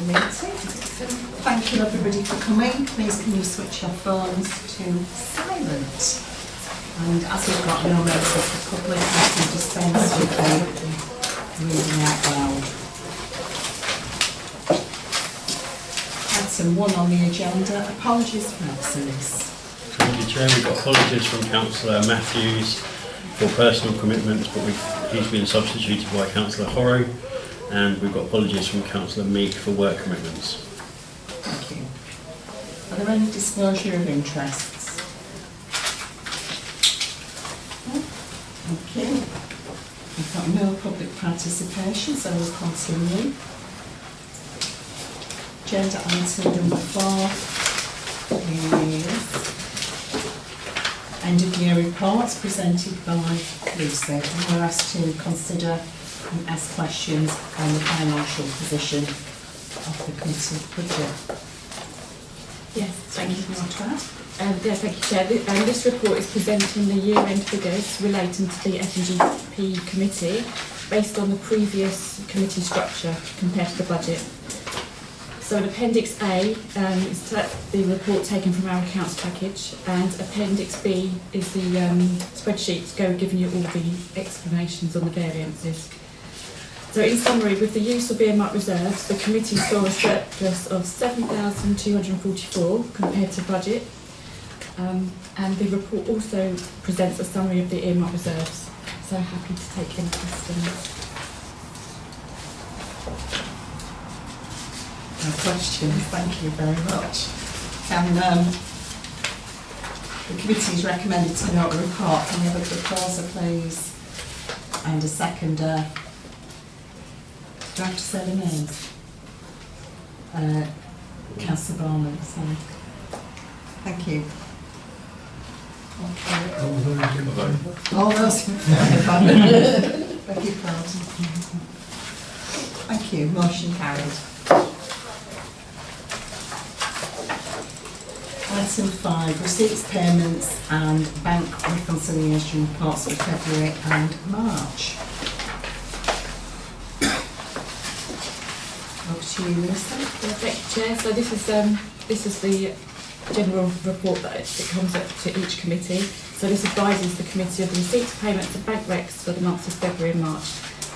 the meeting. Thank you everybody for coming. Please can you switch your phones to silent. And as we've got no notice of the public, I can dispense with the reading out loud. Item 1 on the agenda, apologies for absence. Thank you, Chair. We've got apologies from Councillor Matthews for personal commitments, but he's been substituted by Councillor Horrow, and we've got apologies from Councillor Meek for work commitments. Thank you. Are there any disclosure of interests? No? Thank you. We've got no public participation, so we'll continue. Agenda item number 4 is end of year reports presented by Lucy. And we're asked to consider and ask questions on the financial position of the committee budget. Yes, thank you. Want to add? Yeah, thank you, Chair. This report is presenting the year-end figures relating to the F&GP committee based on the previous committee structure compared to the budget. So in Appendix A is the report taken from our accounts package, and Appendix B is the spreadsheets giving you all the explanations on the variances. So in summary, with the use of earmark reserves, the committee saw a surplus of 7,244 compared to budget, and the report also presents a summary of the earmark reserves. So happy to take any questions. No questions, thank you very much. Can the committee is recommended to note the report. Can we have a proposer, please? And a seconder. Do I have to say the names? Councillor Barnum, sorry. Thank you. Okay. All those in favour? Becky Proud. Thank you, motion carried. Item 5, receipts, payments and bank reconciliation reports for February and March. Over to you, Lucy. Yeah, thank you, Chair. So this is the general report that it comes up to each committee. So this advises the committee of the receipts, payments and bank recs for the months of February and March.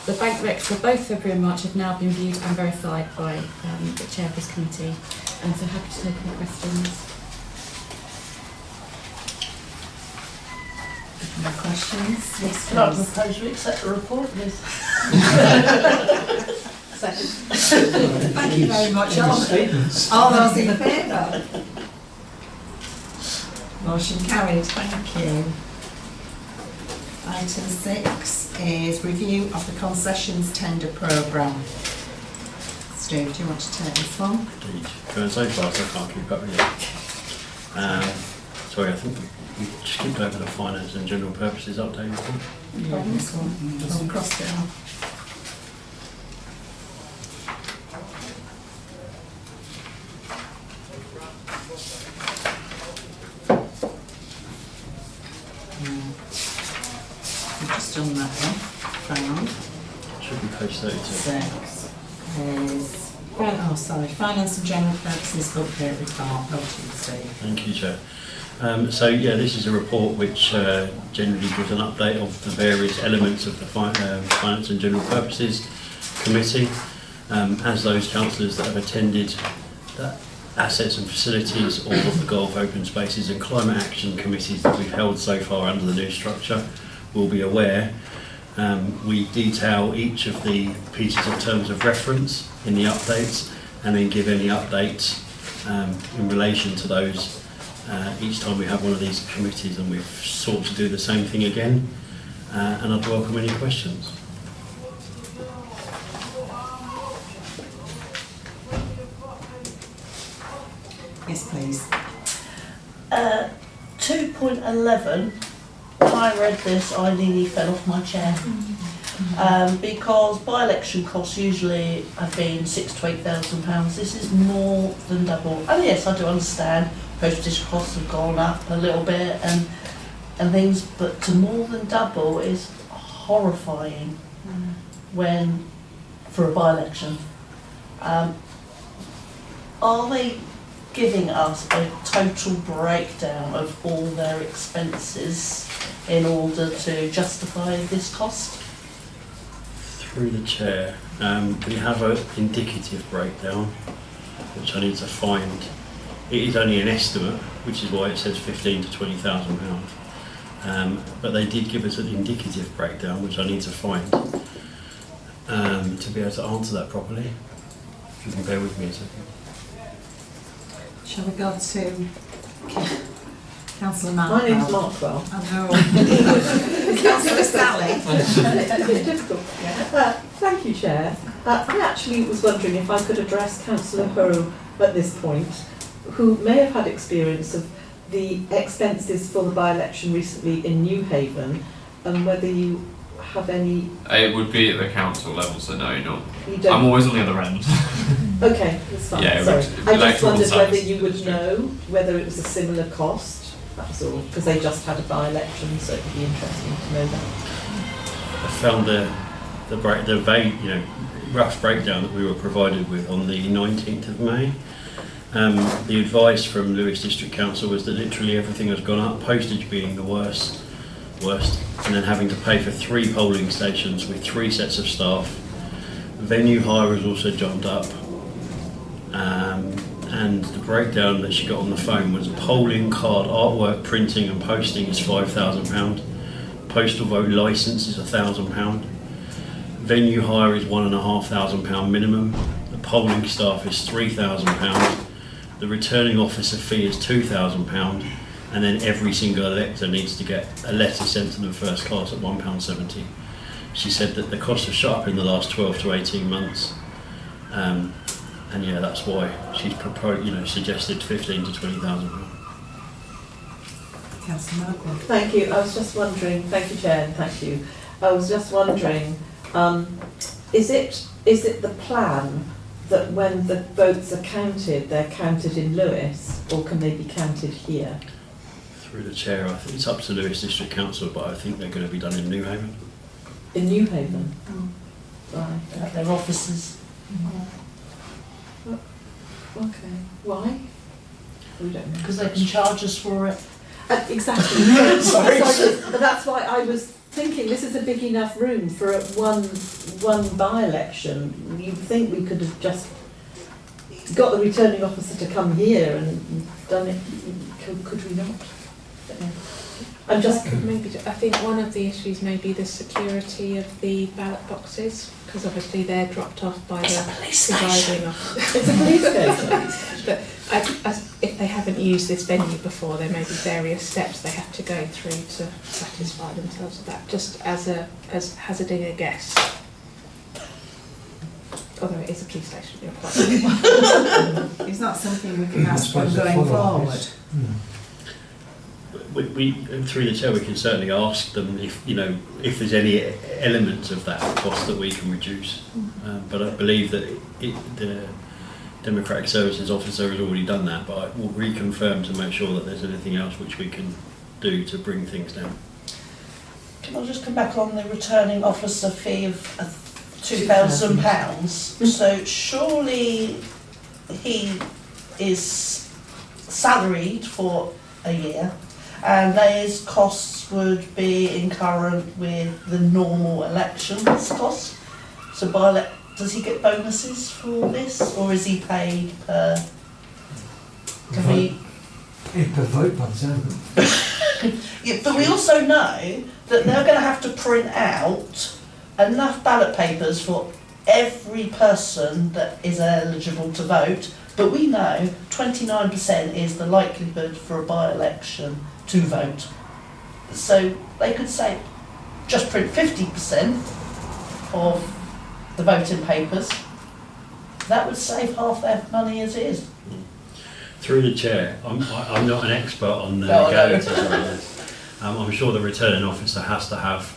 The bank recs for both February and March have now been viewed and verified by the chair of this committee. And so happy to take any questions. No questions? Yes, Can I please. propose we accept the report, please? Second. Thank you very much. All those in favour? Motion carried. Thank you. Item 6 is review of the concessions tender programme. Steve, do you want to take this one? Indeed. Going so fast I can't keep up with you. Sorry, I think we skipped over the finance and general purposes update report. Yeah, this one. I'll cross it off. I've just done that one. Found. Should be page 32. 6 is finance and general purposes update report. Over to you, Steve. Thank you, Chair. So yeah, this is a report which generally gives an update of the various elements of the Finance and General Purposes Committee. As those councillors that have attended the Assets and Facilities or the Golf Open Spaces and Climate Action Committees that we've held so far under the new structure will be aware, we detail each of the pieces of terms of reference in the updates and then give any updates in relation to those each time we have one of these committees, and we've sought to do the same thing again, and I'd welcome any questions. Yes, please. 2.11, I read this, I nearly fell off my chair. Because by-election costs usually have been £6,000 to £8,000. This is more than double. And yes, I do understand postage costs have gone up a little bit and things, but to more than double is horrifying when for a by-election. are they giving us a total breakdown of all their expenses in order to justify this cost? Through the chair, we have an indicative breakdown, which I need to find. It is only an estimate, which is why it says £15,000 to £20,000. But they did give us an indicative breakdown, which I need to find to be able to answer that properly. If you can bear with me a second. Shall we go to Councillor Mark? My name's Markwell. I know. Councillor Sally. It's a bit difficult. Thank you, Chair. I actually was wondering if I could address Councillor Hurrow at this point, who may have had experience of the expenses for the by-election recently in New Haven, and whether you have any... It would be at the council level, so no, not. You don't... I'm always on the other end. Okay, that's fine. Yeah, sorry. I just electoral wondered whether services you would industry. know whether it was a similar cost, that was all, because they just had a by-election, so it would be interesting to know that. I found the rough breakdown that we were provided with on the 19th of May. The advice from Lewes District Council was that literally everything has gone up, postage being the worst, and then having to pay for 3 polling stations with 3 sets of staff. Venue hire has also jumped up, and the breakdown that she got on the phone was polling card artwork, printing and posting is £5,000, postal vote licence is £1,000, venue hire is £1,500 minimum, the polling staff is £3,000, the returning officer fee is £2,000, and then every single elector needs to get a letter sent to them first class at £1.70. She said that the costs have shot up in the last 12 to 18 months, and yeah, that's why she's proposed, suggested £15,000 to £20,000. Councillor Markwell. Thank you. I was just wondering, thank you, Chair, and thank you. I was just wondering, is it the plan that when the votes are counted, they're counted in Lewes, or can they be counted here? Through the chair, I think it's up to Lewes District Council, but I think they're going to be done in New Haven. In New Haven? Right. At their offices. Okay. Why? We don't know. Because they can charge us for it. Exactly. Sorry. But that's why I was thinking this is a big enough room for one by-election. You'd think we could have just got the returning officer to come here and done it. Could we not? I'm just... I think one of the issues may be the security of the ballot boxes, because obviously they're dropped off by the presiding officer. It's a police station. But if they haven't used this venue before, there may be various steps they have to go through to satisfy themselves of that, just as hazarding a guess. Although it is a police station, you're quite right. It's not something we can ask for going forward. We through the chair, we can certainly ask them if there's any elements of that cost that we can reduce. But I believe that the Democratic Services Officer has already done that. But I will reconfirm to make sure that there's anything else which we can do to bring things down. Can I just come back on the returning officer fee of £2,000? So surely he is salaried for a year, and his costs would be incurrent with the normal elections cost. So does he get bonuses for this, or is he paid per? Per vote by the Yeah, but we also know that they're going to have to print out enough ballot papers for every person that is eligible to vote. But we know 29% is the likelihood for a by-election to vote. So they could say, just print 50% of the voting papers. That would save half their money as is. Through the chair, I'm not an expert on the No, legalities of this. I'm sure the returning officer has to have,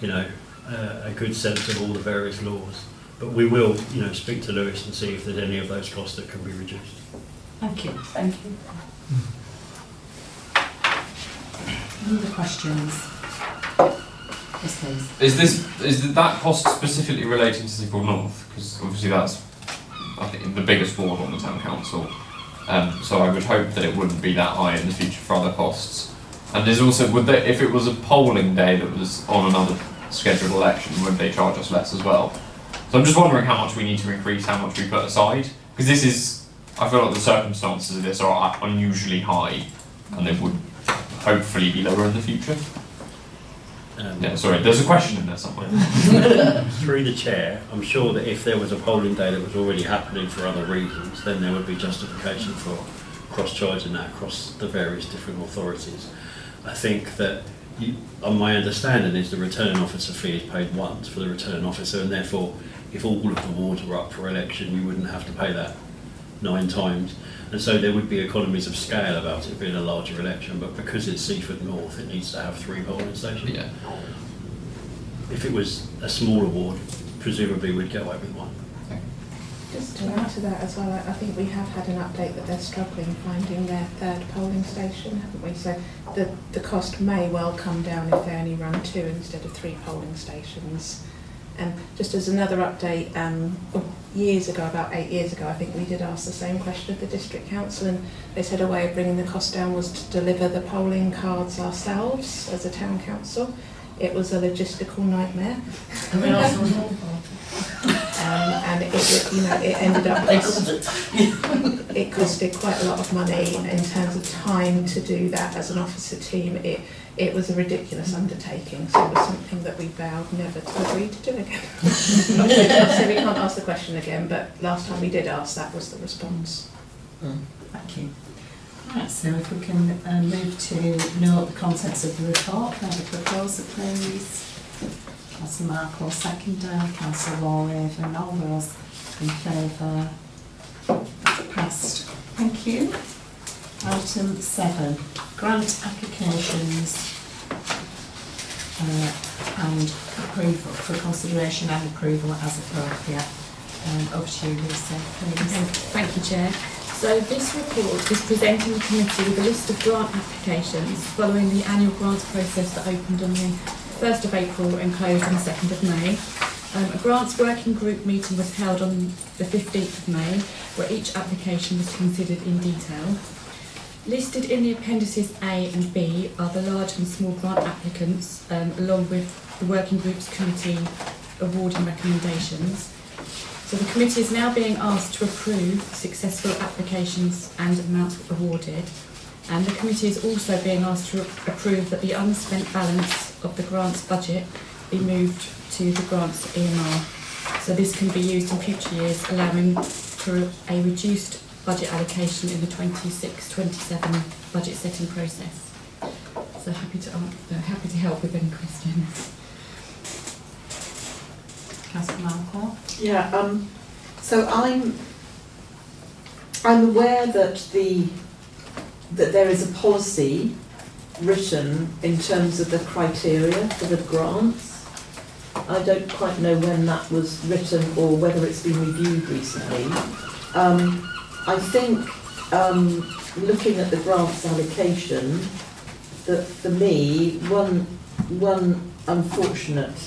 a good sense of all the various laws. But we will, speak to Lewes and see if there's any of those costs that can be reduced. Thank you. Thank you. Any other questions? Yes, please. Is that cost specifically relating to Seaford North? Because obviously that's I think, the biggest ward on the town council. So I would hope that it wouldn't be that high in the future for other costs. And there's also, if it was a polling day that was on another scheduled election, would they charge us less as well? So I'm just wondering how much we need to increase, how much we put aside, because this is, I feel like the circumstances of this are unusually high, and they would hopefully be lower in the future. Yeah, sorry, there's a question in there somewhere. Through the chair, I'm sure that if there was a polling day that was already happening for other reasons, then there would be justification for cross-charging that across the various different authorities. I think that, my understanding is the returning officer fee is paid once for the returning officer, and therefore, if all of the wards were up for election, you wouldn't have to pay that 9 times. And so there would be economies of scale about it being a larger election, but because it's Seaford North, it needs to have 3 polling stations. Yeah. If it was a smaller ward, presumably we'd get away with 1. Just to add to that as well, I think we have had an update that they're struggling finding their 3rd polling station, haven't we? So the cost may well come down if they only run 2 instead of 3 polling stations. And just as another update, years ago, about 8 years ago, I think we did ask the same question of the district council, and they said a way of bringing the cost down was to deliver the polling cards ourselves as a town council. It was a logistical nightmare. And it ended up, it costed quite a lot of money in terms of time to do that as an officer team. It was a ridiculous undertaking, so it was something that we vowed never to agree to do again. So we can't ask the question again, but last time we did ask, that was the response. Thank you. Right, so if we can move to note the contents of the report, can I have a proposer please? Councillor Markle, seconder, Councillor Warraven, all those in favour? Passed. Thank you. Item 7, grant applications and approval, for consideration and approval as appropriate. Over to you, Lisa, please. Thank you, Chair. So this report is presenting the committee with a list of grant applications following the annual grants process that opened on the 1st of April and closed on the 2nd of May. A grants working group meeting was held on the 15th of May, where each application was considered in detail. Listed in the appendices A and B are the large and small grant applicants, along with the working group's committee awarding recommendations. So the committee is now being asked to approve successful applications and amounts awarded, and the committee is also being asked to approve that the unspent balance of the grants budget be moved to the grants EMR. So this can be used in future years, allowing for a reduced budget allocation in the 26-27 budget setting process. So happy to help with any questions. Councillor Markle? Yeah, so I'm aware that there is a policy written in terms of the criteria for the grants. I don't quite know when that was written or whether it's been reviewed recently. I think looking at the grants allocation, that for me, one unfortunate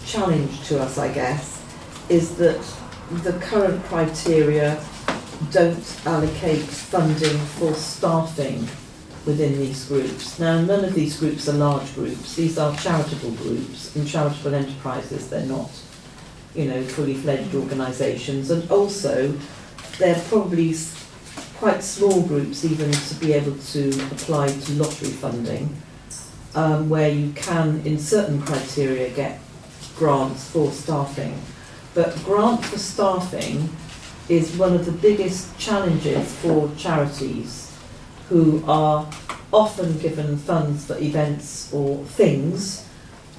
challenge to us, I guess, is that the current criteria don't allocate funding for staffing within these groups. Now, none of these groups are large groups. These are charitable groups and charitable enterprises. They're not, fully fledged organisations. And also, they're probably quite small groups even to be able to apply to lottery funding, where you can, in certain criteria, get grants for staffing. But grant for staffing is one of the biggest challenges for charities, who are often given funds for events or things,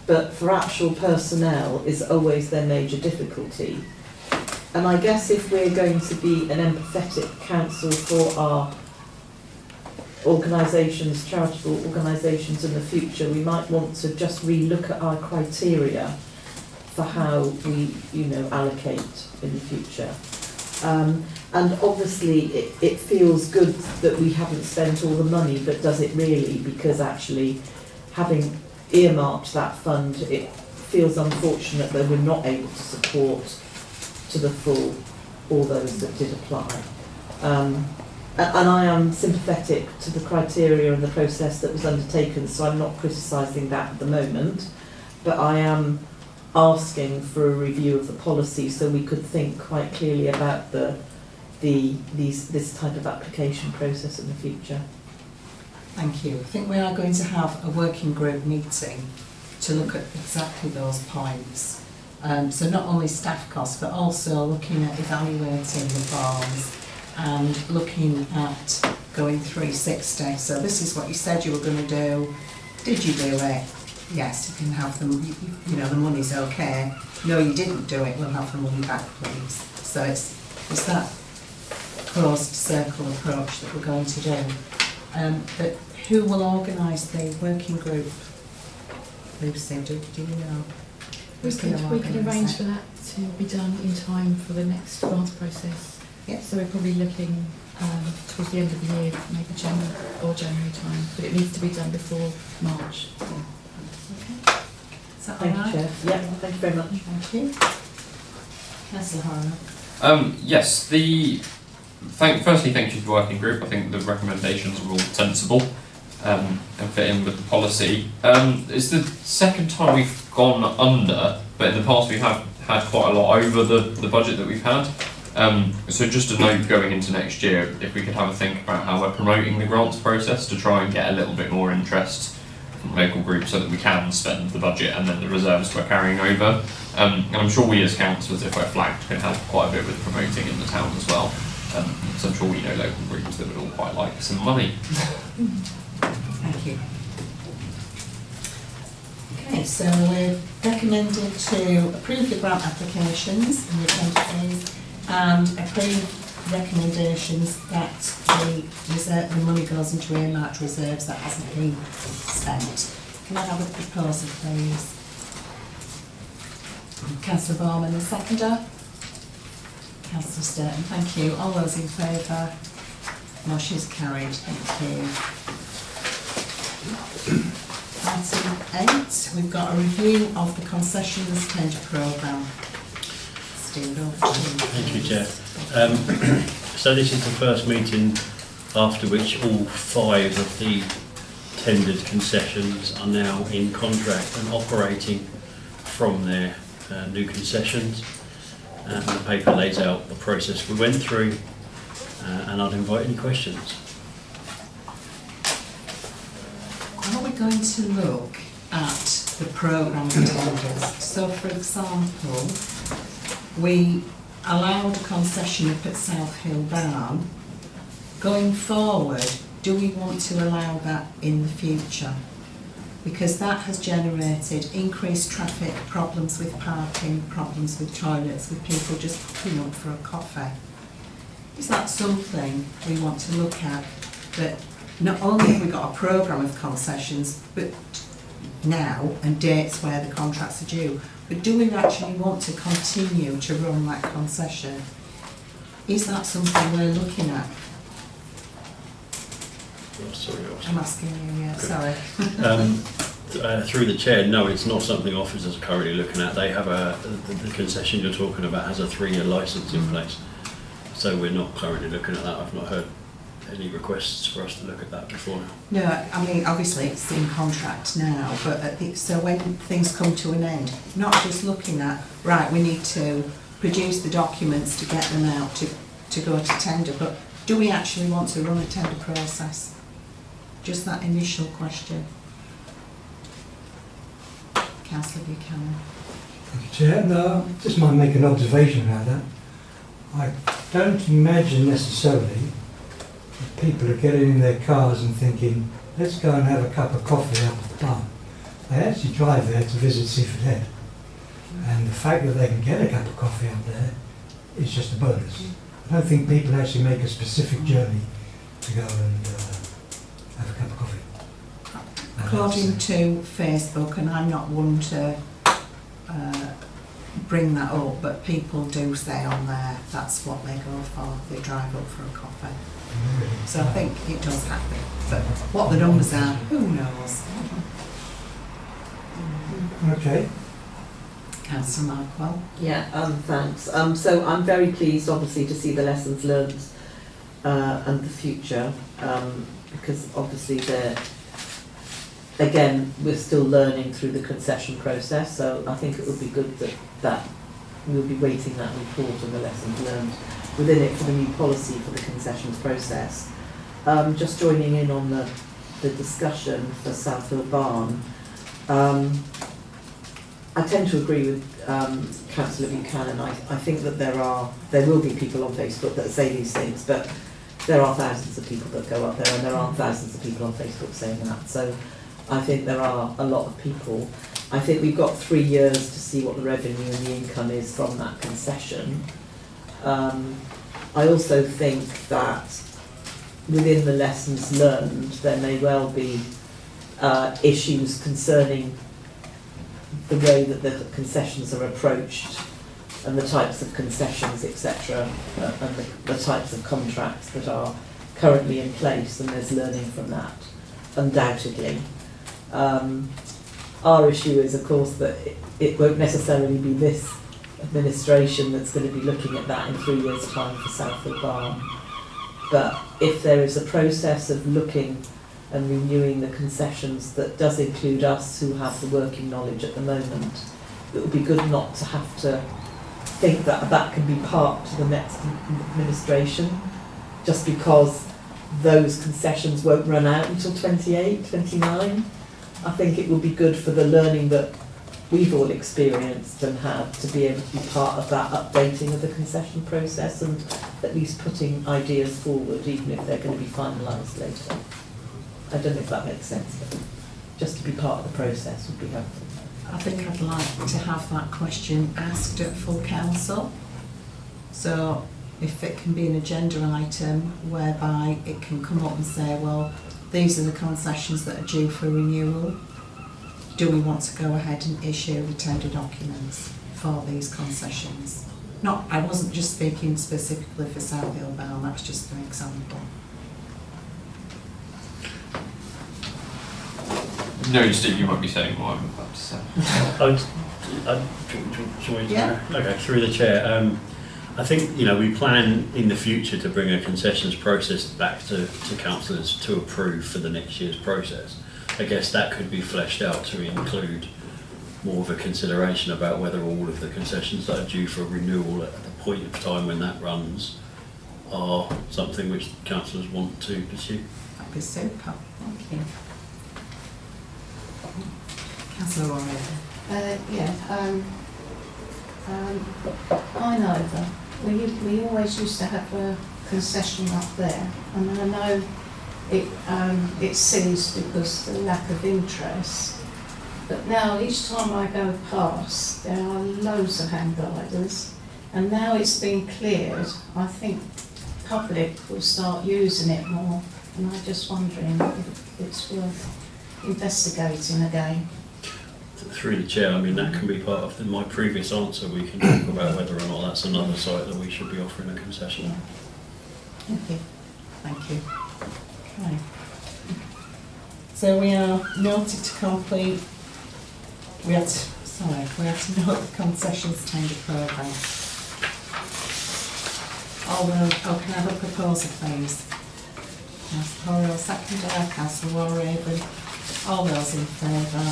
but for actual personnel is always their major difficulty. And I guess if we're going to be an empathetic council for our organisations, charitable organisations in the future, we might want to just re-look at our criteria for how we, allocate in the future. And obviously it feels good that we haven't spent all the money, but does it really? Because actually, having earmarked that fund, it feels unfortunate that we're not able to support to the full or those that did apply. And I am sympathetic to the criteria and the process that was undertaken, so I'm not criticising that at the moment, but I am asking for a review of the policy so we could think quite clearly about this type of application process in the future. Thank you. I think we are going to have a working group meeting to look at exactly those points. So not only staff costs, but also looking at evaluating the farms and looking at going 360. So this is what you said you were going to do. Did you do it? Yes, you can have them, you know, the money's okay. No, you didn't do it, we'll have the money back, please. So it's that closed circle approach that we're going to do. But who will organise the working group? Lucy, do you know? We can arrange for that to be done in time for the next grants process. Yeah. So we're probably looking towards the end of the year, maybe January time, but it needs to be done before March. Okay. Is that all Thank you, right? Chair. Yeah, thank you very much. Thank you. Councillor Harlow. Yes, firstly, thank you to the working group. I think the recommendations are all sensible and fit in with the policy. It's the second time we've gone under, but in the past we have had quite a lot over the budget that we've had. So just a note going into next year, if we could have a think about how we're promoting the grants process to try and get a little bit more interest from local groups so that we can spend the budget and then the reserves we're carrying over. And I'm sure we as councillors, if we're flagged, can help quite a bit with promoting in the town as well. So I'm sure we know local groups that would all quite like some money. Thank you. Okay, so we're recommended to approve the grant applications and the fees and approve recommendations that the money goes into earmarked reserves that hasn't been spent. Can I have a proposal, please? Councillor Bowman, the seconder. Councillor Sturton, thank you. All those in favour? Motion's carried, thank you. Item 8, we've got a review of the concessions tender programme. Steve, over to you. Thank you, Chair. So this is the first meeting after which all 5 of the tendered concessions are now in contract and operating from their new concessions. The paper lays out the process we went through, and I'd invite any questions. Are we going to look at the programme of tenders? So, for example, we allowed a concession up at South Hill Barn. Going forward, do we want to allow that in the future? Because that has generated increased traffic, problems with parking, problems with toilets, with people just popping up for a coffee. Is that something we want to look at? That not only have we got a programme of concessions, but now, and dates where the contracts are due, but do we actually want to continue to run that concession? Is that something we're looking at? Sorry, I'm asking you, yeah, sorry. Through the chair, no, it's not something officers are currently looking at. They have the concession you're talking about has a 3-year licence in place, so we're not currently looking at that. I've not heard any requests for us to look at that before now. No, I mean, obviously it's in contract now, but so when things come to an end, not just looking at, right, we need to produce the documents to get them out to go to tender, but do we actually want to run a tender process? Just that initial question. Councillor Buchanan. Thank you, Chair. No, I just might make an observation about that. I don't imagine necessarily that people are getting in their cars and thinking, let's go and have a cup of coffee up at the barn. They actually drive there to visit Seaford Head. And the fact that they can get a cup of coffee up there is just a bonus. I don't think people actually make a specific journey to go and have a cup of coffee. According to Facebook, and I'm not one to bring that up, but people do say on there that's what they go for. They drive up for a coffee. So I think it does happen. But what the numbers are, who knows? Okay. Councillor Markwell. Yeah, thanks. So I'm very pleased, obviously, to see the lessons learned and the future, because obviously we're still learning through the concession process, so I think it would be good that we'll be waiting that report and the lessons learned within it for the new policy for the concessions process. Just joining in on the discussion for Southfield Barn, I tend to agree with Councillor Buchanan. I think that there will be people on Facebook that say these things, but there are thousands of people that go up there, and there aren't thousands of people on Facebook saying that. So I think there are a lot of people. I think we've got 3 years to see what the revenue and the income is from that concession. I also think that within the lessons learned, there may well be issues concerning the way that the concessions are approached and the types of concessions, etc., and the types of contracts that are currently in place, and there's learning from that, undoubtedly. Our issue is, of course, that it won't necessarily be this administration that's going to be looking at that in 3 years' time for Seaford Barn. But if there is a process of looking and renewing the concessions that does include us who have the working knowledge at the moment, it would be good not to have to think that that can be parked to the next administration, just because those concessions won't run out until 28, 29. I think it would be good for the learning that we've all experienced and had to be able to be part of that updating of the concession process and at least putting ideas forward, even if they're going to be finalised later. I don't know if that makes sense, but just to be part of the process would be helpful. I think I'd like to have that question asked at full council. So if it can be an agenda item whereby it can come up and say, well, these are the concessions that are due for renewal. Do we want to go ahead and issue the tender documents for these concessions? I wasn't just speaking specifically for Southfield Barn, that's just an example. No, you might be saying what I'm about to say. Yeah. Okay, through the chair. I think, we plan in the future to bring a concessions process back to councillors to approve for the next year's process. I guess that could be fleshed out to include more of a consideration about whether all of the concessions that are due for renewal at the point of time when that runs are something which councillors want to pursue. That'd be super. Thank you. Councillor Warren. I know that we always used to have a concession up there, and I know it ceased because of the lack of interest. But now each time I go past, there are loads of hang gliders, and now it's been cleared. I think public will start using it more, and I'm just wondering if it's worth investigating again. Through the chair, that can be part of my previous answer. We can talk about whether or not that's another site that we should be offering a concession. Okay, thank you. Okay. So we are noted to complete. We have to note the concessions tender programme. Can I have a proposal, please? Councillor Horrell, seconder. Councillor Warraven. All those in favour?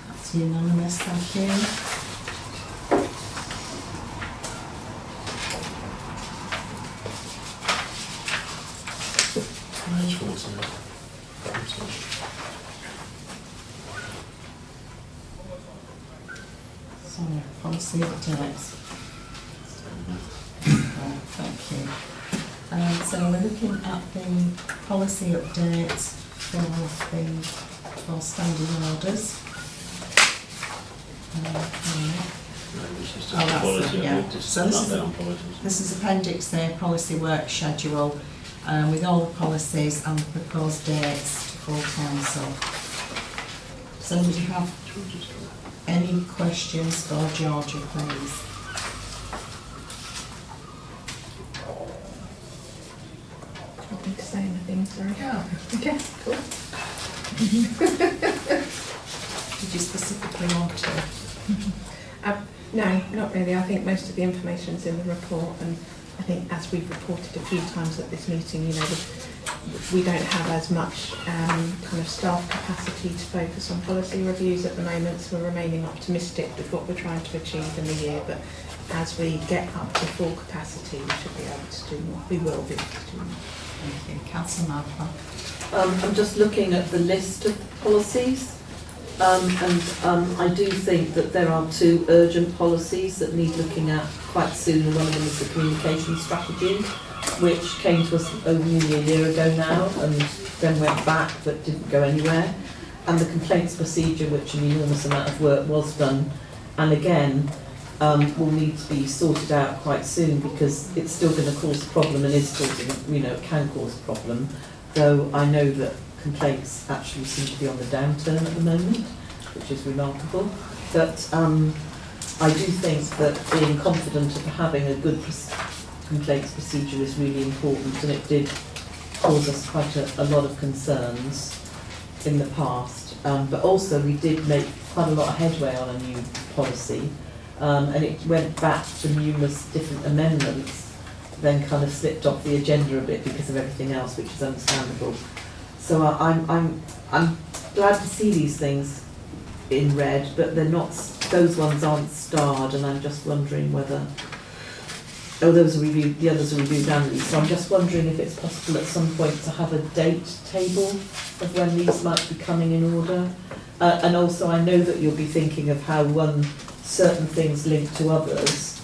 That's unanimous, thank you. Sorry, policy updates. Thank you. So we're looking at the policy updates for standing orders. This is Appendix A, policy work schedule, with all the policies and the proposed dates to full council. Does anybody have any questions for Georgia, please? I don't need to say anything, sorry. Oh. Okay, cool. Did you specifically want to? really. I think most of the information's in the report, and I think as we've reported a few times at this meeting, you know, we don't have as much kind of staff capacity to focus on policy reviews at the moment, so we're remaining optimistic with what we're trying to achieve in the year, but as we get up to full capacity, we should be able to do more. We will be able to do more. Thank you. Councillor Marple. I'm just looking at the list of policies, and I do think that there are 2 urgent policies that need looking at quite soon. One of them is the communication strategy, which came to us only a year ago now and then went back but didn't go anywhere. And the complaints procedure, which an enormous amount of work was done, and again, will need to be sorted out quite soon because it's still going to cause a problem and is causing, you know, it can cause a problem. Though I know that complaints actually seem to be on the downturn at the moment, which is remarkable. But I do think that being confident of having a good complaints procedure is really important, and it did cause us quite a lot of concerns in the past. But also we did make quite a lot of headway on a new policy, and it went back to numerous different amendments, then kind of slipped off the agenda a bit because of everything else, which is understandable. So I'm glad to see these things in red, but they're not, those ones aren't starred, and I'm just wondering whether, oh, those are reviewed, the others are reviewed annually, so I'm just wondering if it's possible at some point to have a date table of when these might be coming in order. And also I know that you'll be thinking of how certain things link to others.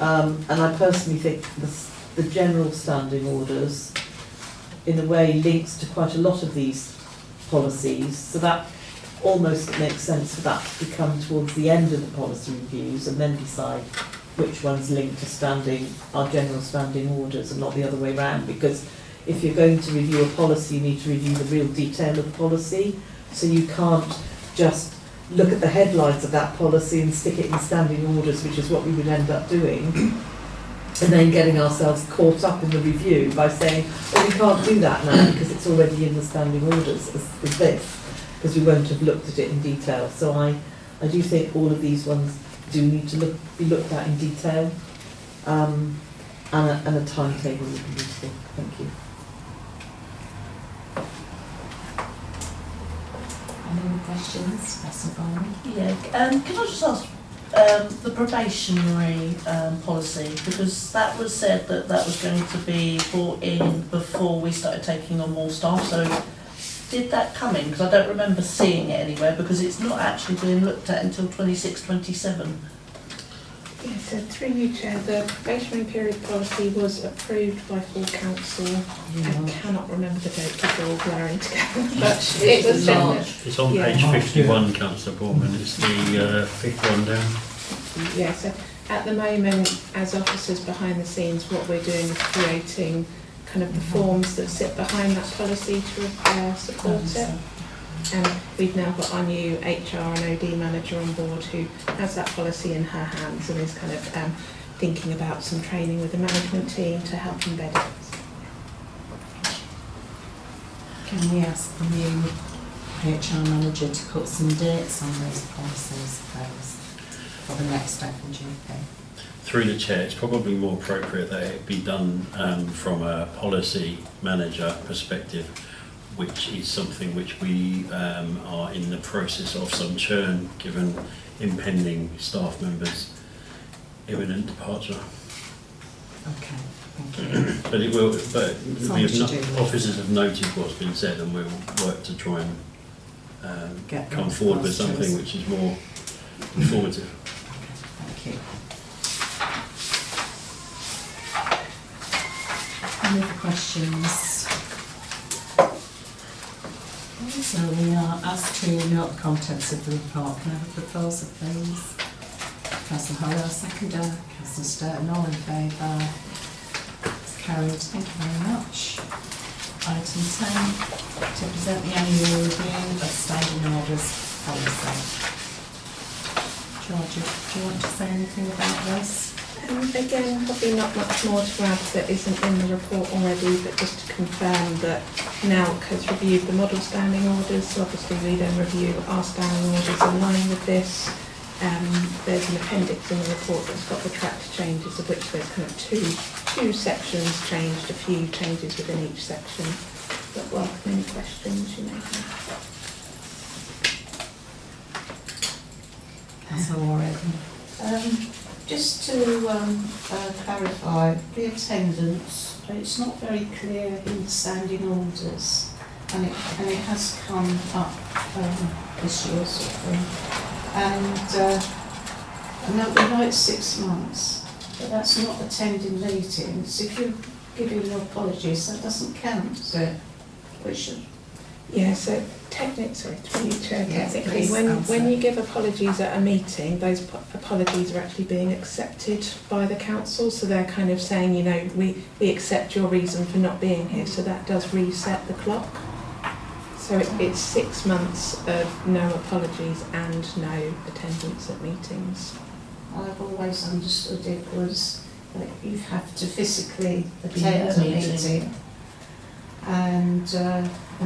And I personally think the general standing orders, in a way, links to quite a lot of these policies, so that almost makes sense for that to become towards the end of the policy reviews and then decide which ones link to our general standing orders and not the other way around, because if you're going to review a policy, you need to review the real detail of the policy, so you can't just look at the headlines of that policy and stick it in standing orders, which is what we would end up doing, and then getting ourselves caught up in the review by saying, oh, we can't do that now because it's already in the standing orders as this, because we won't have looked at it in detail. So I do think all of these ones do need to be looked at in detail, and a timetable would be useful. Thank you. Any more questions? Councillor Barney? Yeah, can I just ask, the probationary policy, because that was said that was going to be brought in before we started taking on more staff, so did that come in? Because I don't remember seeing it anywhere, because it's not actually being looked at until 26-27. Yeah, so through you, Chair, the probationary period policy was approved by full council. I cannot remember the date because they're all blurring together, but it was March. It's on page 51, Councillor Bourman. It's the 5th one down. Yeah, so at the moment, as officers behind the scenes, what we're doing is creating kind of the forms that sit behind that policy to support it. And we've now got our new HR and OD manager on board who has that policy in her hands and is kind of thinking about some training with the management team to help embed it. Can we ask the new HR manager to put some dates on those policies, please, for the next FNGP? Through the chair, it's probably more appropriate that it be done from a policy manager perspective, which is something which we are in the process of some churn, given impending staff members' imminent departure. Okay, thank you. But it will. But officers have noted what's been said, and we'll work to try and come forward with something which is more informative. Okay, thank you. Any other questions? So we are asked to note the contents of the report. Can I have a proposal, please? Councillor Hollow, seconder. Councillor Sturton, all in favour? It's carried. Thank you very much. Item 10, to present the annual review of standing orders policy. Georgia, do you want to say anything about this? Again, probably not much more to add that isn't in the report already, but just to confirm that NALC has reviewed the model standing orders, so obviously we then review our standing orders in line with this. there's an appendix in the report that's got the tracked changes, of which there's kind of two sections changed, a few changes within each section. But welcome any questions you may have. That's all right. Just to clarify, the attendance, it's not very clear in the standing orders, and it has come up this year sort of thing. And I know it's 6 months, but that's not attending meetings. If you're giving your apologies, that doesn't count, does it? We should. Yeah, so technically, Yes, when you give apologies at a meeting, those apologies are actually being accepted by the council. So they're kind of saying, you know, we accept your reason for not being here. So that does reset the clock. So it's 6 months of no apologies and no attendance at meetings. I've always understood it was that you have to physically attend a meeting. And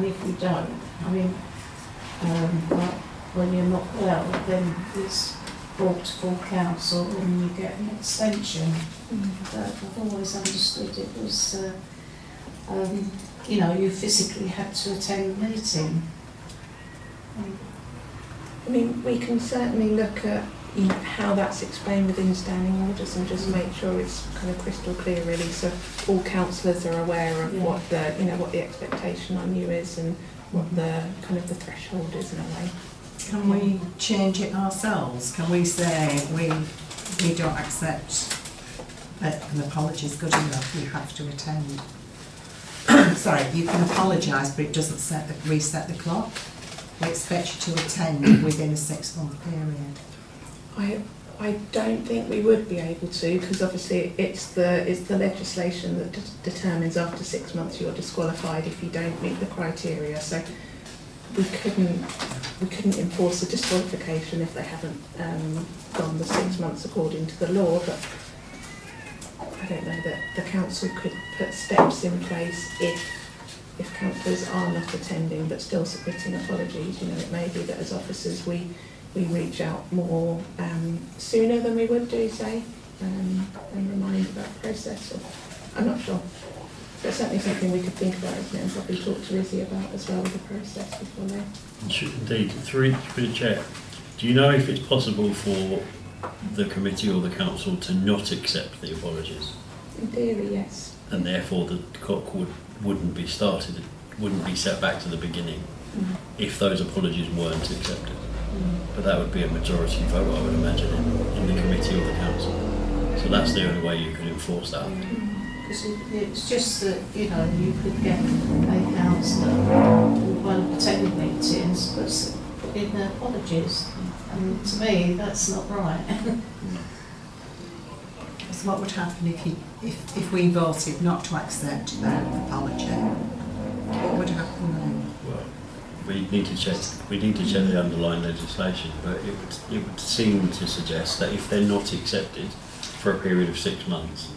if you don't, I mean, like when you're not well, then it's brought to full council and you get an extension. But I've always understood it was, you know, you physically had to attend the meeting. I mean, we can certainly look at, you know, how that's explained within standing orders and just make sure it's kind of crystal clear, really, so all councillors are aware of what the, you know, what the expectation on you is and what the kind of the threshold is in a way. Can we change it ourselves? Can we say we don't accept that an apology is good enough, you have to attend? Sorry, you can apologise, but it doesn't reset the clock. We expect you to attend within a 6 month period. I don't think we would be able to, because obviously it's the legislation that determines after 6 months you're disqualified if you don't meet the criteria. So we couldn't enforce a disqualification if they haven't gone the 6 months according to the law. But I don't know that the council could put steps in place if councillors are not attending but still submitting apologies. You know, it may be that as officers we reach out more sooner than we would do, say, and remind about the process. Or, I'm not sure. But certainly something we could think about, isn't it, and probably talk to Izzy about as well, the process before they... Indeed. Through the chair, do you know if it's possible for the committee or the council to not accept the apologies? In theory, yes. And therefore the clock wouldn't be started, wouldn't be set back to the beginning if those apologies weren't accepted. But that would be a majority vote, I would imagine, in the committee or the council. So that's the only way you could enforce that. Because it's just that, you know, you could get a councillor who won't attend meetings but put in their apologies. And to me, that's not right. So what would happen if we voted not to accept their apology? What would happen then? Well, we need to check the underlying legislation, but it would seem to suggest that if they're not accepted for a period of 6 months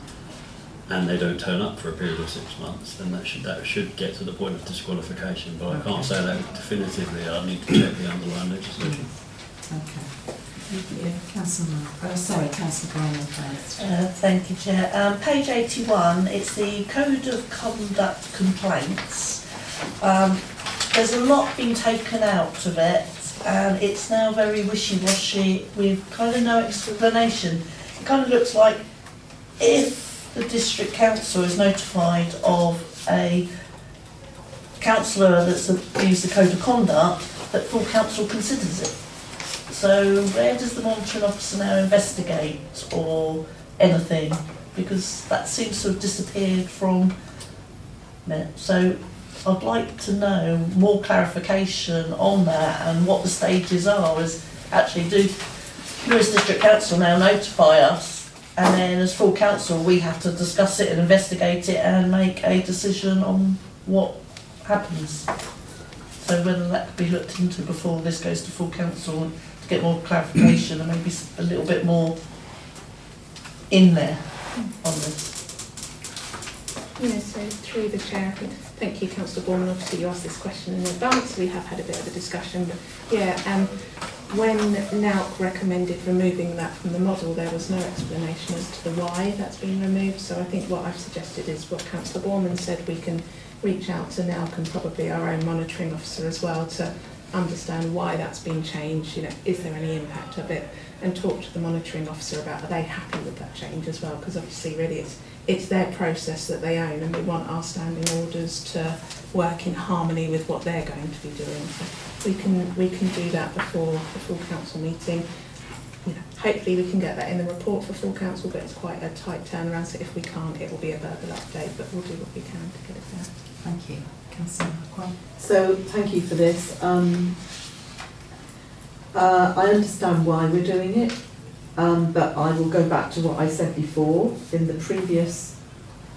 and they don't turn up for a period of 6 months, then that should get to the point of disqualification. But I can't say that definitively. I need to check the underlying legislation. Okay. Thank you. Councillor Brown first. Thank you, Chair. Page 81, it's the Code of Conduct Complaints. There's a lot been taken out of it, and it's now very wishy-washy with kind of no explanation. It kind of looks like if the district council is notified of a councillor that's abused the Code of Conduct, that full council considers it. So where does the monitoring officer now investigate or anything? Because that seems to have disappeared from it. So I'd like to know more clarification on that and what the stages are. Is actually do you as district council now notify us, and then as full council we have to discuss it and investigate it and make a decision on what happens. So whether that could be looked into before this goes to full council to get more clarification and maybe a little bit more in there on this. Yeah, so through the chair, thank you, Councillor Bourne. Obviously, you asked this question in advance. We have had a bit of a discussion, but yeah, when NALC recommended removing that from the model, there was no explanation as to the why that's been removed. So I think what I've suggested is what Councillor Borman said, we can reach out to NALC and probably our own monitoring officer as well to understand why that's been changed, you know, is there any impact of it, and talk to the monitoring officer about are they happy with that change as well, because obviously really it's their process that they own, and we want our standing orders to work in harmony with what they're going to be doing. So we can do that before the full council meeting. You know, hopefully we can get that in the report for full council, but it's quite a tight turnaround, so if we can't, it will be a verbal update, but we'll do what we can to get it there. Thank you. Councillor Quinn. So thank you for this. I understand why we're doing it, but I will go back to what I said before in the previous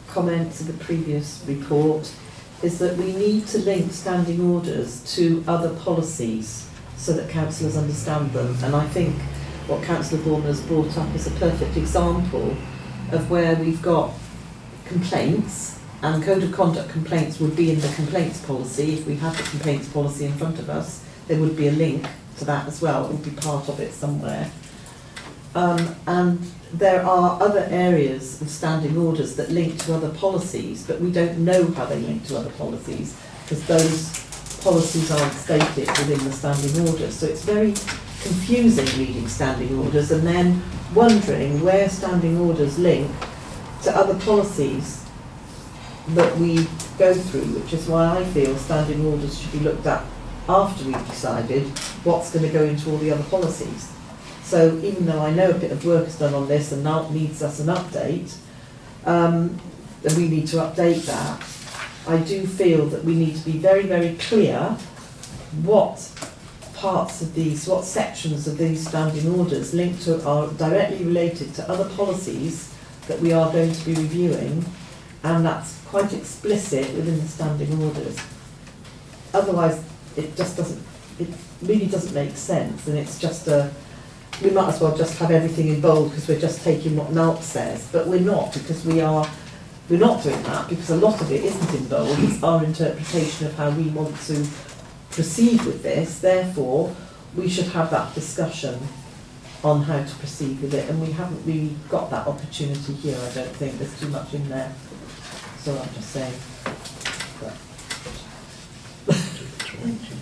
comments of the previous report, is that we need to link standing orders to other policies so that councillors understand them. And I think what Councillor Borman has brought up is a perfect example of where we've got complaints, and code of conduct complaints would be in the complaints policy. If we had the complaints policy in front of us, there would be a link to that as well. It would be part of it somewhere. And there are other areas of standing orders that link to other policies, but we don't know how they link to other policies because those policies aren't stated within the standing orders. So it's very confusing reading standing orders and then wondering where standing orders link to other policies that we go through, which is why I feel standing orders should be looked at after we've decided what's going to go into all the other policies. So even though I know a bit of work is done on this and now it needs us an update, and we need to update that, I do feel that we need to be very, very clear what parts of these, what sections of these standing orders linked to are directly related to other policies that we are going to be reviewing, and that's quite explicit within the standing orders. Otherwise, it just doesn't, it really doesn't make sense, and it's just we might as well just have everything in bold because we're just taking what NALC says, but we're not, because we're not doing that, because a lot of it isn't in bold. It's our interpretation of how we want to proceed with this. Therefore, we should have that discussion on how to proceed with it, and we haven't really got that opportunity here. I don't think there's too much in there, so I'm just saying.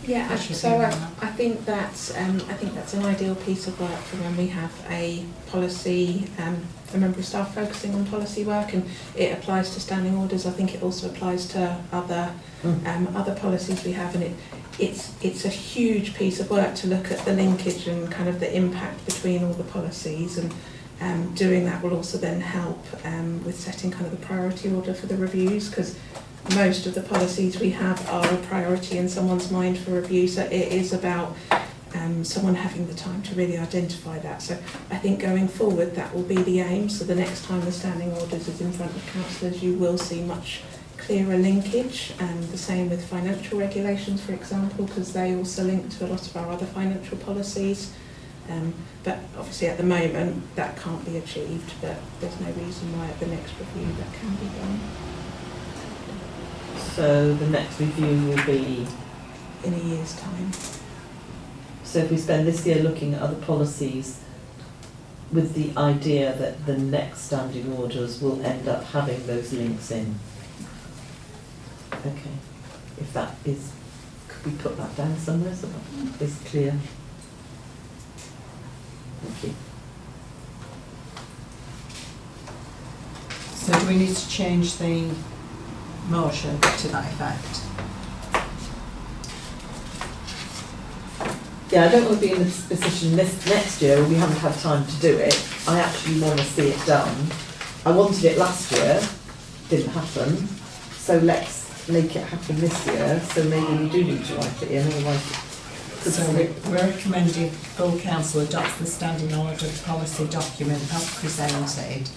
Yeah, so I think that's an ideal piece of work for when we have a policy, a member of staff focusing on policy work, and it applies to standing orders. I think it also applies to other policies we have, and it's a huge piece of work to look at the linkage and kind of the impact between all the policies, and doing that will also then help with setting kind of the priority order for the reviews, because most of the policies we have are a priority in someone's mind for review, so it is about someone having the time to really identify that. So I think going forward that will be the aim, so the next time the standing orders is in front of councillors you will see much clearer linkage, and the same with financial regulations, for example, because they also link to a lot of our other financial policies. But obviously at the moment that can't be achieved, but there's no reason why at the next review that can be done. So the next review will be in a year's time. So if we spend this year looking at other policies with the idea that the next standing orders will end up having those links in. Okay. If that is, could we put that down somewhere so that is clear? Thank you. So do we need to change the motion to that effect? Yeah, I don't want to be in this position this next year when we haven't had time to do it. I actually want to see it done. I wanted it last year, didn't happen, so let's make it happen this year, so maybe we do need to write it in, otherwise so we're recommending full council adopts the standing order policy document as presented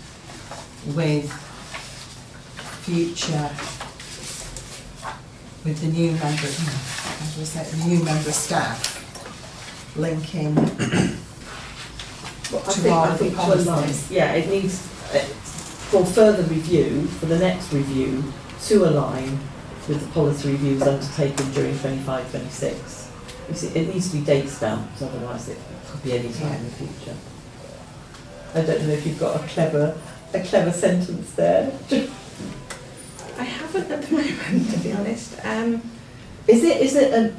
with future, with the new member, as we said, the new member staff linking to all of the policies. Yeah, it needs, for further review, for the next review, to align with the policy reviews undertaken during 25-26. You see, it needs to be date stamped, otherwise it could be any time in the future. I don't know if you've got a clever sentence there. I haven't at the moment, to be honest. Is it an?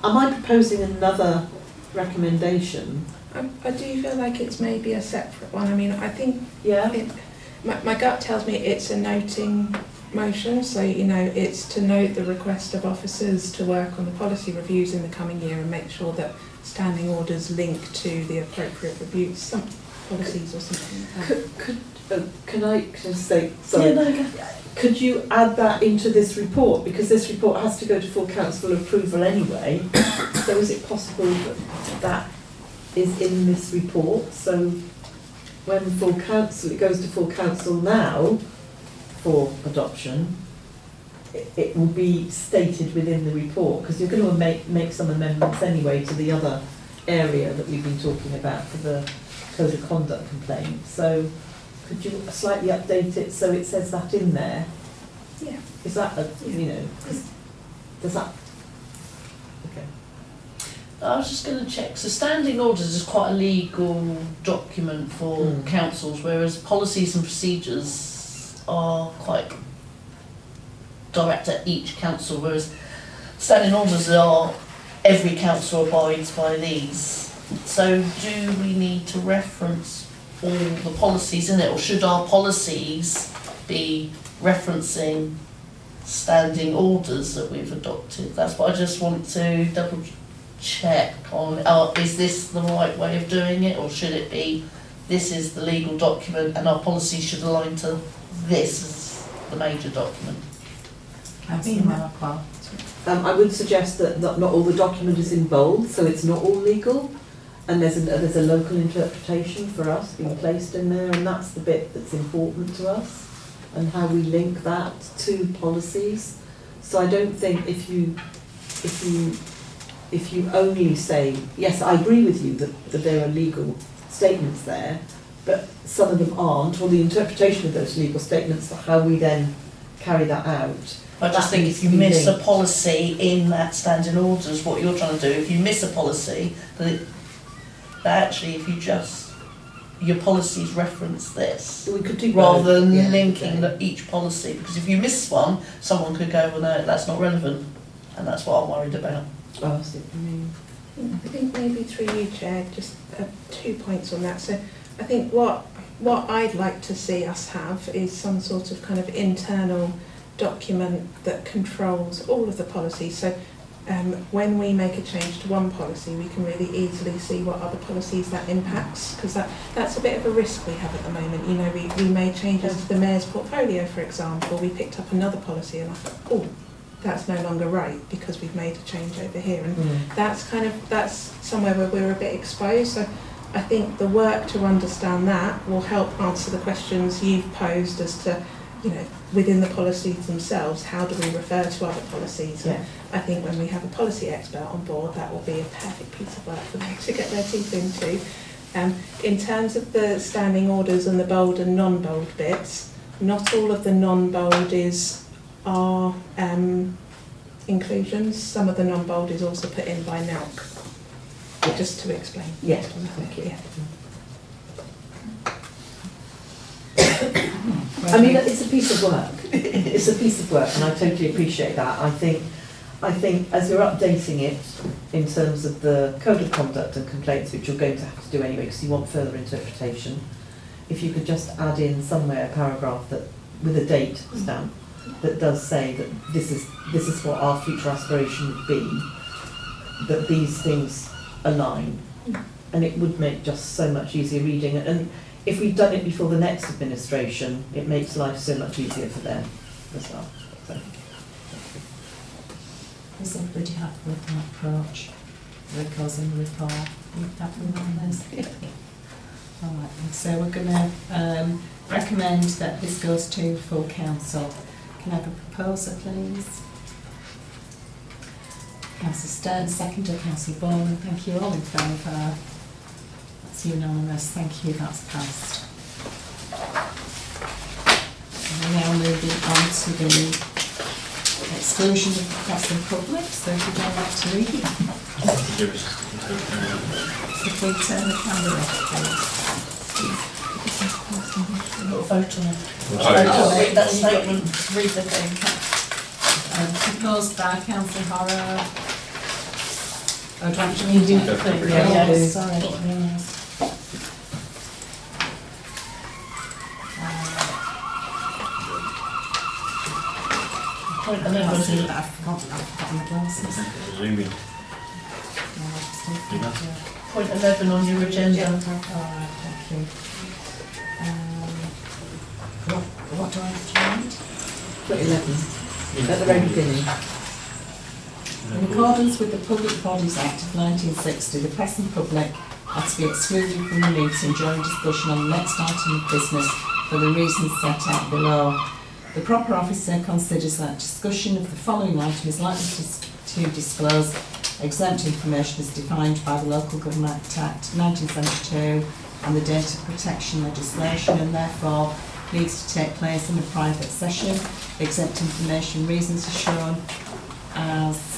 Am I proposing another recommendation? I do feel like it's maybe a separate one. I mean, I think Yeah. my gut tells me it's a noting motion, so you know it's to note the request of officers to work on the policy reviews in the coming year and make sure that standing orders link to the appropriate reviews, some policies or something like that. Can I just say, sorry, could you add that into this report? Because this report has to go to full council approval anyway. So is it possible that that is in this report? So when full council, it goes to full council now for adoption, it will be stated within the report, because you're going to make some amendments anyway to the other area that we've been talking about for the code of conduct complaint. So could you slightly update it so it says that in there? Yeah. Is that, you know, does that, okay. I was just going to check. So standing orders is quite a legal document for councils, whereas policies and procedures are quite direct at each council, whereas standing orders are every council abides by these. So do we need to reference all the policies in it, or should our policies be referencing standing orders that we've adopted? That's what I just want to double check on. Is this the right way of doing it, or should it be this is the legal document and our policy should align to this as the major document? I would suggest that not all the document is in bold, so it's not all legal, and there's a local interpretation for us being placed in there, and that's the bit that's important to us, and how we link that to policies. So I don't think if you only say, yes, I agree with you that there are legal statements there, but some of them aren't, or the interpretation of those legal statements, how we then carry that out. I just think if you miss a policy in that standing orders, what you're trying to do, if you miss a policy, that actually if you just, your policies reference this, We could do rather both. than Yeah, linking okay. each policy, because if you miss one, someone could go, well no, that's not relevant, and that's what I'm worried about. Oh, I see what you mean. I think maybe through you, Chair, just 2 points on that. So I think what I'd like to see us have is some sort of kind of internal document that controls all of the policies. So when we make a change to one policy, we can really easily see what other policies that impacts, because that's a bit of a risk we have at the moment. You know, we made changes to the Mayor's portfolio, for example. We picked up another policy and I thought, oh, that's no longer right because we've made a change over here, and that's somewhere where we're a bit exposed. So I think the work to understand that will help answer the questions you've posed as to, you know, within the policies themselves, how do we refer to other policies? Yeah. I think when we have a policy expert on board, that will be a perfect piece of work for them to get their teeth into. In terms of the standing orders and the bold and non-bold bits, not all of the non-bold are inclusions. Some of the non-bold is also put in by NELC, just to explain. Yes, thank you. Yeah. I mean, it's a piece of work. It's a piece of work, and I totally appreciate that. I think as you're updating it in terms of the code of conduct and complaints, which you're going to have to do anyway because you want further interpretation, if you could just add in somewhere a paragraph that with a date stamp that does say that this is what our future aspiration would be, that these things align, and it would make just so much easier reading. And if we've done it before the next administration, it makes life so much easier for them as well. So. Is everybody happy with that approach? Rico's in the report. Are you happy with this? All right, and so we're going to recommend that this goes to full council. Can I have a proposer, please? Councillor Stern, seconder, Councillor Bowman. Thank you. All in favour? That's unanimous. Thank you. That's passed. And we're now moving on to the exclusion of the press and public, so if you don't like to read it, Give us, if we turn the camera off, please. We've got a vote on it. Oh, Read that statement, read the thing. Proposed by Councillor Horror. Oh, do I have to You read do it? the thing, Yeah, yeah, do. sorry. Yes. Point I can't see 11. that, I've forgotten my glasses. zoom in. No, I just don't think, Yeah. yeah. Point 11 on your agenda. Alright, thank you. What do I have to read? Put 11 at the very beginning. In accordance with the Public Bodies Act of 1960, the press and public are to be excluded from the meeting during discussion on the next item of business for the reasons set out below. The proper officer considers that discussion of the following item is likely to disclose exempt information as defined by the Local Government Act 1972 and the Data Protection legislation, and therefore needs to take place in a private session. Exempt information reasons are shown as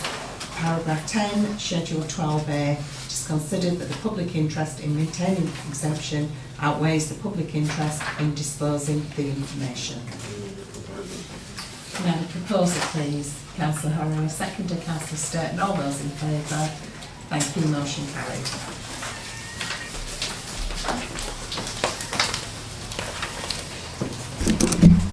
paragraph 10, schedule 12A. It is considered that the public interest in maintaining exemption outweighs the public interest in disclosing the information. Now the proposal, please. Councillor Horror, seconder, Councillor Sturton, all those in favour. Thank you, motion carried.